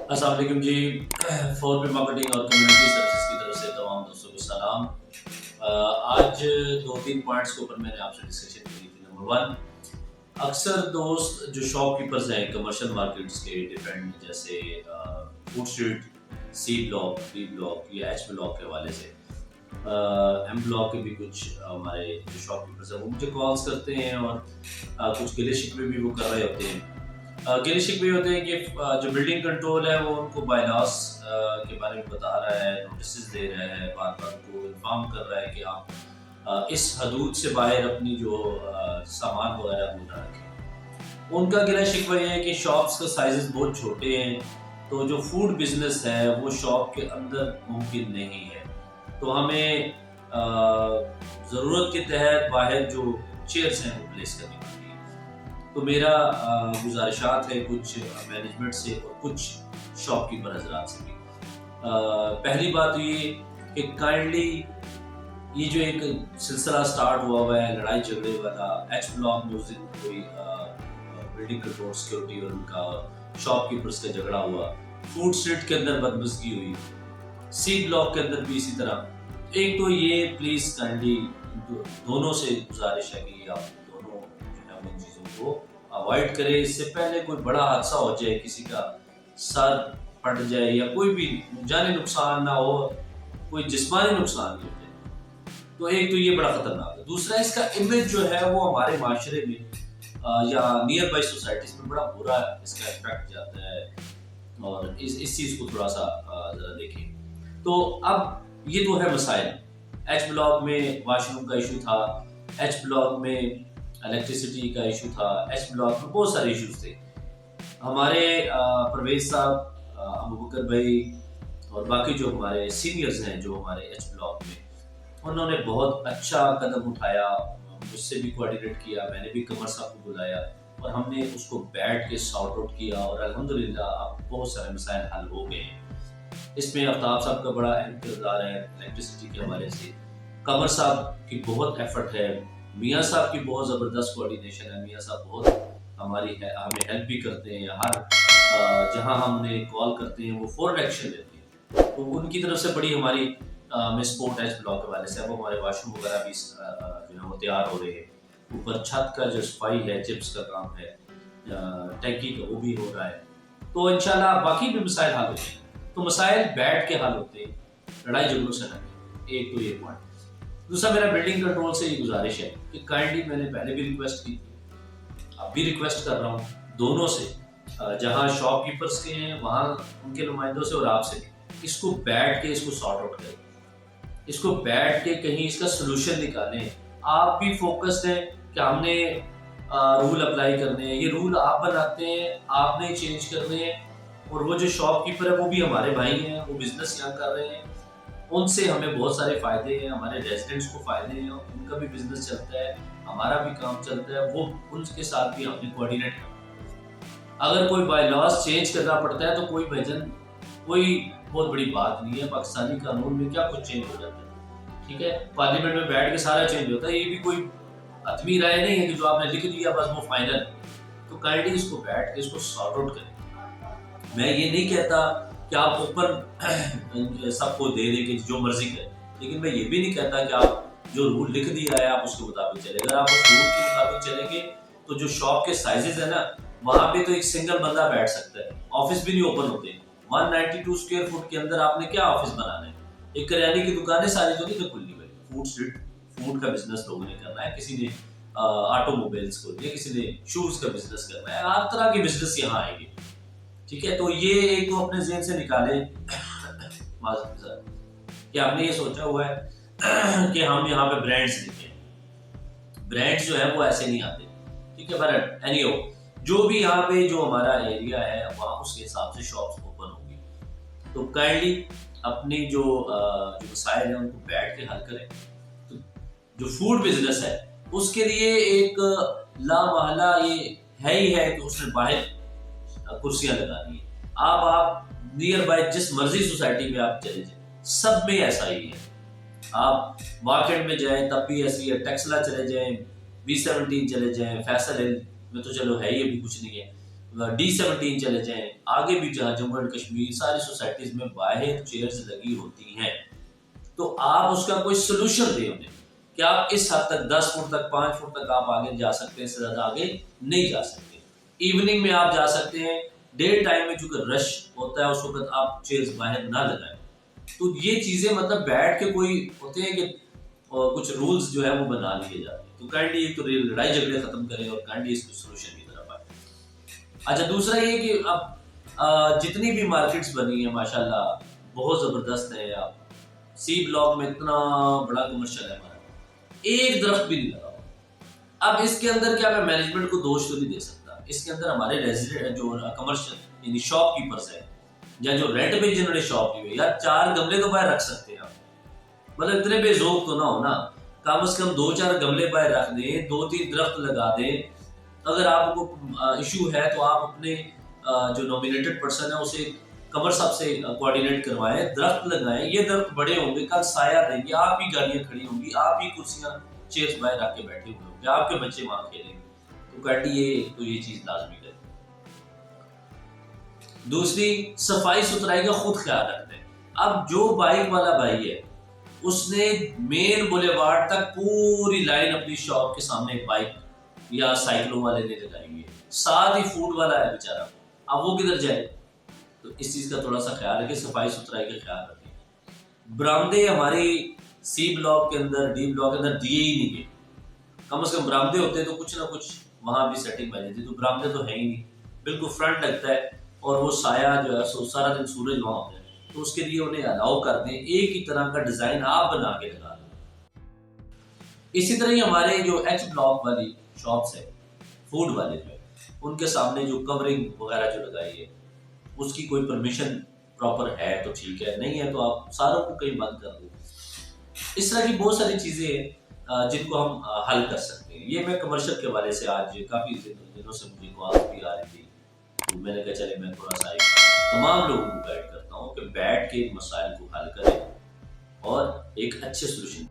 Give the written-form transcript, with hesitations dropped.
अस्सलाम वालेकुम जी। फोर पे मार्केटिंग और कम्युनिटी सर्विसेज की तरफ से तमाम दोस्तों को सलाम। आज दो तीन पॉइंट्स के ऊपर मैंने आपसे डिस्कशन की थी। नंबर वन, अक्सर दोस्त जो शॉपकीपर्स हैं कमर्शियल मार्केट्स के डिफरेंट, जैसे food street, C block, B block या एच ब्लॉक के हवाले से, एम ब्लॉक के भी कुछ हमारे जो शॉपकीपर्स हैं वो मुझे कॉल्स करते हैं और कुछ गिले शिकवे भी वो कर रहे होते हैं। गिले शिकवे होते हैं कि जो बिल्डिंग कंट्रोल है वो उनको बायलॉस के बारे में बता रहा है, नोटिस दे रहा है, बार बार उनको इन्फॉर्म कर रहा है कि आप इस हदूद से बाहर अपनी जो सामान वगैरह वो ना रखें। उनका गिला शिकवा ये है कि शॉप्स का साइजेस बहुत छोटे हैं, तो जो फूड बिजनेस है वो शॉप के अंदर मुमकिन नहीं है। तो हमें ज़रूरत के तहत बाहर जो चेयर्स हैं वो प्लेस करनी पड़ती है। तो मेरा गुजारिशात है कुछ मैनेजमेंट से और कुछ शॉपकीपर हजरात से भी। पहली बात तो ये कि काइंडली ये जो एक सिलसिला स्टार्ट हुआ है लड़ाई झगड़े वाला, एच ब्लॉक में उस दिन कोई बिल्डिंग कंट्रोल सिक्योरिटी और उनका शॉपकीपर्स का झगड़ा हुआ, फूड स्ट्रीट के अंदर बदमज़गी हुई, सी ब्लॉक के अंदर भी इसी तरह। एक तो ये प्लीज काइंडली दोनों से गुजारिश है कि आप दोनों जो है उन चीज़ों को अवॉइड करें। इससे पहले कोई बड़ा हादसा हो जाए, किसी का सर फट जाए या कोई भी जानी नुकसान ना हो, कोई जिस्मानी नुकसान नहीं हो जाए, तो एक तो ये बड़ा खतरनाक है। दूसरा, इसका इमेज जो है वो हमारे माशरे में या नियर बाई सोसाइटीज में बड़ा बुरा इसका इफेक्ट जाता है, और इस चीज़ को थोड़ा सा ज़रा देखें। तो अब ये तो है मसाइल। एच ब्लॉक में वाशरूम का इशू था, एच ब्लॉक में इलेक्ट्रिसिटी का इशू था, एच ब्लॉक में बहुत सारे इश्यूज थे। हमारे परवेज साहब, अबू बकर भाई और बाकी जो हमारे सीनियर्स हैं जो हमारे एच ब्लॉक में, उन्होंने बहुत अच्छा कदम उठाया, मुझसे भी कोऑर्डिनेट किया, मैंने भी कमर साहब को बुलाया और हमने उसको बैठ के सॉर्ट आउट किया और अल्हम्दुलिल्लाह अब बहुत सारे मसाइल हल हो गए हैं। इसमें आफ्ताब साहब का बड़ा अहम किरदार है इलेक्ट्रिसिटी के हवाले से, कमर साहब की बहुत एफर्ट है, मियाँ साहब की बहुत ज़बरदस्त कोऑर्डिनेशन है। मियाँ साहब बहुत हमें हेल्प भी करते हैं, हर जहाँ हम उन्हें कॉल करते हैं वो फौरन एक्शन लेते हैं, तो उनकी तरफ से बड़ी हमारी में सपोर्ट है इस ब्लॉक के वाले से। अब हमारे वाशरूम वगैरह भी जो है वो तैयार हो रहे हैं, ऊपर छत का जो सफाई है, चिप्स का काम है, टैंकी का वो भी हो रहा है, तो इंशाल्लाह बाकी भी मसाइल हल होते हैं। तो मसाइल बैठ के हल होते हैं, लड़ाई झगड़ों से नहीं। एक तो ये पॉइंट। दूसरा, मेरा बिल्डिंग कंट्रोल से ये गुजारिश है कि काइंडली, मैंने पहले भी रिक्वेस्ट की थी, अब भी रिक्वेस्ट कर रहा हूँ दोनों से, जहाँ शॉपकीपर्स के हैं वहाँ उनके नुमाइंदों से और आपसे भी, इसको बैठ के इसको सॉर्ट आउट करें, इसको बैठ के कहीं इसका सोल्यूशन निकालें। आप भी फोकस्ड हैं कि हमने रूल अप्लाई करने हैं, ये रूल आप बनाते हैं, आपने चेंज करने हैं, और वो जो शॉपकीपर है वो भी हमारे भाई हैं, वो बिजनेस यहाँ कर रहे हैं, उनसे हमें बहुत सारे फायदे हैं, हमारे रेजिडेंट्स को फायदे हैं, उनका भी बिजनेस चलता है, हमारा भी काम चलता है, वो उनके साथ भी हमने कोऑर्डिनेट करना। अगर कोई बाय लॉस चेंज करना पड़ता है तो कोई भजन, कोई बहुत बड़ी बात नहीं है, पाकिस्तानी कानून में क्या कुछ चेंज हो जाता है, ठीक है, पार्लियामेंट में बैठ के सारा चेंज होता है, ये भी कोई हतमी राय नहीं है कि जो आपने लिख दिया बस वो फाइनल। तो काइंडली इसको बैठ के इसको सॉर्ट आउट करें। मैं ये नहीं कहता कि आप ऊपर सबको दे दें कि जो मर्जी करें, लेकिन मैं ये भी नहीं कहता कि आप जो रूल लिख दिया है आप उसके मुताबिक चले। अगर आप उस रूल के मुताबिक चलेंगे तो जो शॉप के साइजेस है ना, वहां पे तो एक सिंगल बंदा बैठ सकता है, ऑफिस भी नहीं ओपन होते। 192 स्क्वायर फुट के अंदर आपने क्या ऑफिस बनाना है? एक करियाने की दुकानें सारी तो नहीं तो खुली हुई, फूड स्ट्रीट, फूड का बिजनेस लोगों ने करना है, किसी ने ऑटोमोबाइल्स को दिया, किसी ने शूज का बिजनेस करना है, हर तरह के बिजनेस यहाँ आएंगे, ठीक है। तो ये एक तो अपने ज़हन से निकाले कि आपने ये सोचा हुआ है कि हम यहाँ पे ब्रांड्स लिखें। ब्रांड्स जो है वो ऐसे नहीं आते, ठीक है। पर एनीहो, जो भी यहाँ पे जो हमारा एरिया है वहाँ उसके हिसाब से शॉप्स ओपन होंगी। तो काइंडली अपनी जो मसाइल है उनको बैठ के हल करें। तो जो फूड बिजनेस है उसके लिए एक लामहला ये है ही है कि उसने बाहर कुर्सियां लगानी है। आप नियर बाय जिस मर्जी सोसाइटी में आप चले जाए, सब में ऐसा ही है। आप मार्केट में जाएं तब भी ऐसी है, टेक्सला चले जाएं, B17 चले जाएं, फैसल हिल में तो चलो है ही अभी कुछ नहीं है, D17 چلے جائیں، آگے بھی جہاں جموں اینڈ کشمیر ساری سوسائٹیز میں باہر چیئرز لگی ہوتی ہیں، تو آپ اس کا کوئی سلوشن دیں انہیں کہ آپ اس حد تک 10 فٹ تک 5 فٹ تک آپ آگے جا سکتے ہیں، اس سے زیادہ آگے نہیں جا سکتے۔ ایوننگ میں آپ جا سکتے ہیں، ڈے ٹائم میں چونکہ رش ہوتا ہے اس وقت آپ چیئرز باہر نہ لگائیں۔ تو یہ چیزیں مطلب بیٹھ کے کوئی ہوتے ہیں کہ کچھ رولز جو ہے وہ بنا لیے جاتے ہیں، تو کائنڈلی ایک تو لڑائی جھگڑے ختم کریں اور کائنڈلی اس کو سلوشن کی طرف آئیں۔ اچھا دوسرا یہ کہ اب جتنی بھی مارکیٹس بنی ہیں ماشاءاللہ بہت زبردست ہے، آپ سی بلاک میں اتنا بڑا کمرشل ہے ہمارا، ایک درخت بھی نہیں لگا ہوا۔ اب اس کے اندر کیا میں مینجمنٹ کو دوش تو نہیں دے سکتا، اس کے اندر ہمارے ریزیڈنٹ جو کمرشل یعنی شاپ کیپرز ہیں یا جو رینٹ پہ جنہوں نے شاپ لی ہوئی، یا 4 گملے تو باہر رکھ سکتے ہیں آپ، مطلب اتنے بے ذوق تو نہ ہو نا، کم از کم 2-4 گملے باہر رکھ دیں، 2-3 درخت لگا دیں۔ اگر آپ کو ایشو ہے تو آپ اپنے جو نومینیٹڈ پرسن ہے اسے کمر صاحب سے کوآرڈینیٹ کروائیں، درخت لگائیں، یہ درخت بڑے ہوں گے، کل سایہ دیں گے، آپ ہی گاڑیاں کھڑی ہوں گی، آپ ہی کرسیاں چیئرز باہر رکھ کے بیٹھے ہوئے ہوں گے، آپ کے بچے وہاں کھیلیں گے، تو کہتی یہ چیز لازمی کریں۔ دوسری، صفائی ستھرائی کا خود خیال رکھتے ہیں۔ اب جو بائک والا بھائی ہے اس نے مین بولیوارڈ تک پوری لائن اپنی شاپ کے سامنے ایک بائک یا سائیکلوں والے نے لگائی ہوئی ہے، ساتھ ہی فوڈ والا ہے بیچارہ، اب وہ کدھر جائے؟ تو اس چیز کا تھوڑا سا خیال رکھیں، صفائی ستھرائی کا خیال رکھیں۔ برآمدے ہماری سی بلاک کے اندر ڈی بلاک کے اندر دیے ہی نہیں گئے، کم از کم برآمدے ہوتے تو کچھ نہ کچھ وہاں بھی سیٹنگ بن جاتی، تو برآمدے تو ہے ہی نہیں، بالکل فرنٹ لگتا ہے اور وہ سایہ جو ہے سارا دن سورج وہاں ہوتا ہے، تو اس کے لیے انہیں الاؤ کر دیں، ایک ہی طرح کا ڈیزائن آپ بنا کے لگا دیں۔ اسی طرح ہی ہمارے جو ایچ بلاک والی شاپس ہے فوڈ والے جو ہے ان کے سامنے جو کورنگ وغیرہ جو لگائی ہے اس کی کوئی پرمیشن پراپر ہے تو ٹھیک ہے، نہیں ہے تو آپ ساروں کو کہیں بند کر دیں۔ اس طرح کی بہت ساری چیزیں ہیں جن کو ہم حل کر سکتے ہیں۔ یہ میں کمرشل کے حوالے سے آج کافی دنوں سے مجھے کال بھی آ رہی تھی، تو میں نے کہا چلے میں تھوڑا سا تمام لوگوں کو گائیڈ کرتا ہوں کہ بیٹھ کے مسائل کو حل کریں اور ایک اچھے سولوشن